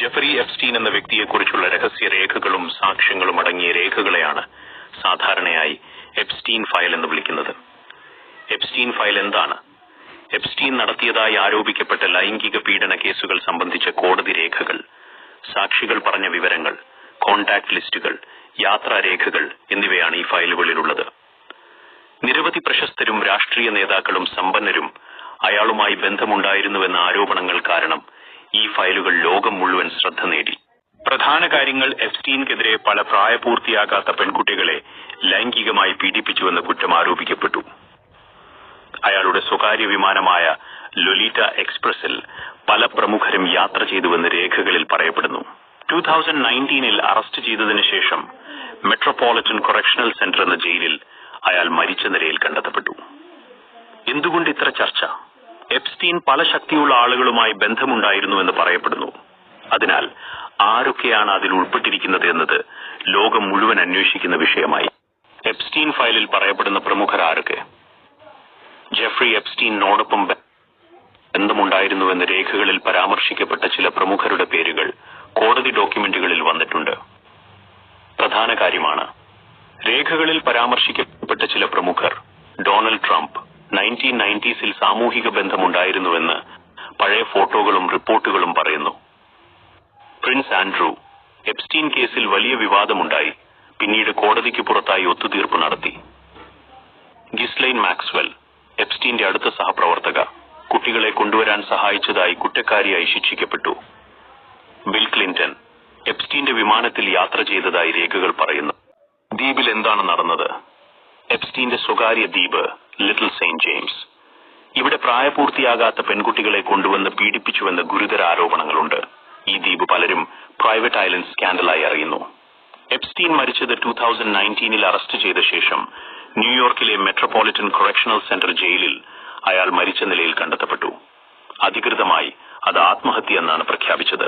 Jeffrey Epstein എന്ന വ്യക്തിയെക്കുറിച്ചുള്ള രഹസ്യരേഖകളും സാക്ഷ്യങ്ങളും അടങ്ങിയ രേഖകളെയാണ് സാധാരണയായി എപ്സ്റ്റീൻ ഫയൽ എന്ന് വിളിക്കുന്നത്. എപ്സ്റ്റീൻ ഫയൽ എന്താണ്? എപ്സ്റ്റീൻ നടത്തിയതായി ആരോപിക്കപ്പെട്ട ലൈംഗിക പീഡന കേസുകൾ സംബന്ധിച്ച കോടതി രേഖകൾ, സാക്ഷികൾ പറഞ്ഞ വിവരങ്ങൾ, കോൺടാക്ട് ലിസ്റ്റുകൾ, യാത്രാരേഖകൾ എന്നിവയാണ് ഈ ഫയലുകളിലുള്ളത്. നിരവധി പ്രശസ്തരും രാഷ്ട്രീയ നേതാക്കളും സമ്പന്നരും അയാളുമായി ബന്ധമുണ്ടായിരുന്നുവെന്ന ആരോപണങ്ങൾ കാരണം ഈ ഫയലുകൾ ലോകം മുഴുവൻ ശ്രദ്ധ നേടി. പ്രധാന കാര്യങ്ങൾ: എപ്സ്റ്റീൻക്കെതിരെ പല പ്രായപൂർത്തിയാകാത്ത പെൺകുട്ടികളെ ലൈംഗികമായി പീഡിപ്പിച്ചുവെന്ന കുറ്റം ആരോപിക്കപ്പെട്ടു. അയാളുടെ സ്വകാര്യ വിമാനമായ ലൊലീറ്റ എക്സ്പ്രസിൽ പല പ്രമുഖരും യാത്ര ചെയ്തുവെന്ന് രേഖകളിൽ പറയപ്പെടുന്നു. 2019 അറസ്റ്റ് ചെയ്തതിനു ശേഷം മെട്രോപൊളിറ്റൻ കൊറക്ഷണൽ സെന്റർ എന്ന ജയിലിൽ അയാൾ മരിച്ച നിലയിൽ കണ്ടെത്തപ്പെട്ടു. എന്തുകൊണ്ട് ഇത്ര ചർച്ച? എപ്സ്റ്റീൻ പല ശക്തിയുള്ള ആളുകളുമായി ബന്ധമുണ്ടായിരുന്നുവെന്ന് പറയപ്പെടുന്നു. അതിനാൽ ആരൊക്കെയാണ് അതിൽ ഉൾപ്പെട്ടിരിക്കുന്നത് എന്നത് ലോകം മുഴുവൻ അന്വേഷിക്കുന്ന വിഷയമായി. എപ്സ്റ്റീൻ ഫയലിൽ പറയപ്പെടുന്ന പ്രമുഖർ ആരൊക്കെ? ജെഫ്രി എപ്സ്റ്റീനോടൊപ്പം ബന്ധമുണ്ടായിരുന്നുവെന്ന് രേഖകളിൽ പരാമർശിക്കപ്പെട്ട ചില പ്രമുഖരുടെ പേരുകൾ കോടതി ഡോക്യുമെന്റുകളിൽ വന്നിട്ടുണ്ട്. പ്രധാന കാര്യമാണ്, രേഖകളിൽ പരാമർശിക്കപ്പെട്ട ചില പ്രമുഖർ: ഡൊണാൾഡ് ട്രംപ് 1990s സാമൂഹിക ബന്ധമുണ്ടായിരുന്നുവെന്ന് പഴയ ഫോട്ടോകളും റിപ്പോർട്ടുകളും പറയുന്നു. പ്രിൻസ് ആൻഡ്രൂ എപ്സ്റ്റീൻ കേസിൽ വലിയ വിവാദമുണ്ടായി, പിന്നീട് കോടതിക്ക് പുറത്തായി ഒത്തുതീർപ്പ് നടത്തി. ഗിസ്ലൈൻ മാക്സ്വെൽ എപ്സ്റ്റീന്റെ അടുത്ത സഹപ്രവർത്തക, കുട്ടികളെ കൊണ്ടുവരാൻ സഹായിച്ചതായി കുറ്റക്കാരിയായി ശിക്ഷിക്കപ്പെട്ടു. ബിൽ ക്ലിന്റൺ എപ്സ്റ്റീന്റെ വിമാനത്തിൽ യാത്ര ചെയ്തതായി രേഖകൾ പറയുന്നു. ദ്വീപിൽ എന്താണ് നടന്നത്? എപ്സ്റ്റീന്റെ സ്വകാര്യ ദ്വീപ് ലിറ്റിൽ സെയിന്റ് ജെയിംസ്. ഇവിടെ പ്രായപൂർത്തിയാകാത്ത പെൺകുട്ടികളെ കൊണ്ടുവന്ന് പീഡിപ്പിച്ചുവെന്ന ഗുരുതര ആരോപണങ്ങളുണ്ട്. ഈ ദ്വീപ് പലരും പ്രൈവറ്റ് ഐലൻഡ് സ്കാൻഡലായി അറിയുന്നു. എപ്സ്റ്റീൻ മരിച്ചത് 2019 അറസ്റ്റ് ചെയ്ത ശേഷം ന്യൂയോർക്കിലെ മെട്രോപൊളിറ്റൻ കൊറക്ഷണൽ സെന്റർ ജയിലിൽ അയാൾ മരിച്ച നിലയിൽ കണ്ടെത്തപ്പെട്ടു. അധികൃതമായി അത് ആത്മഹത്യ എന്നാണ് പ്രഖ്യാപിച്ചത്.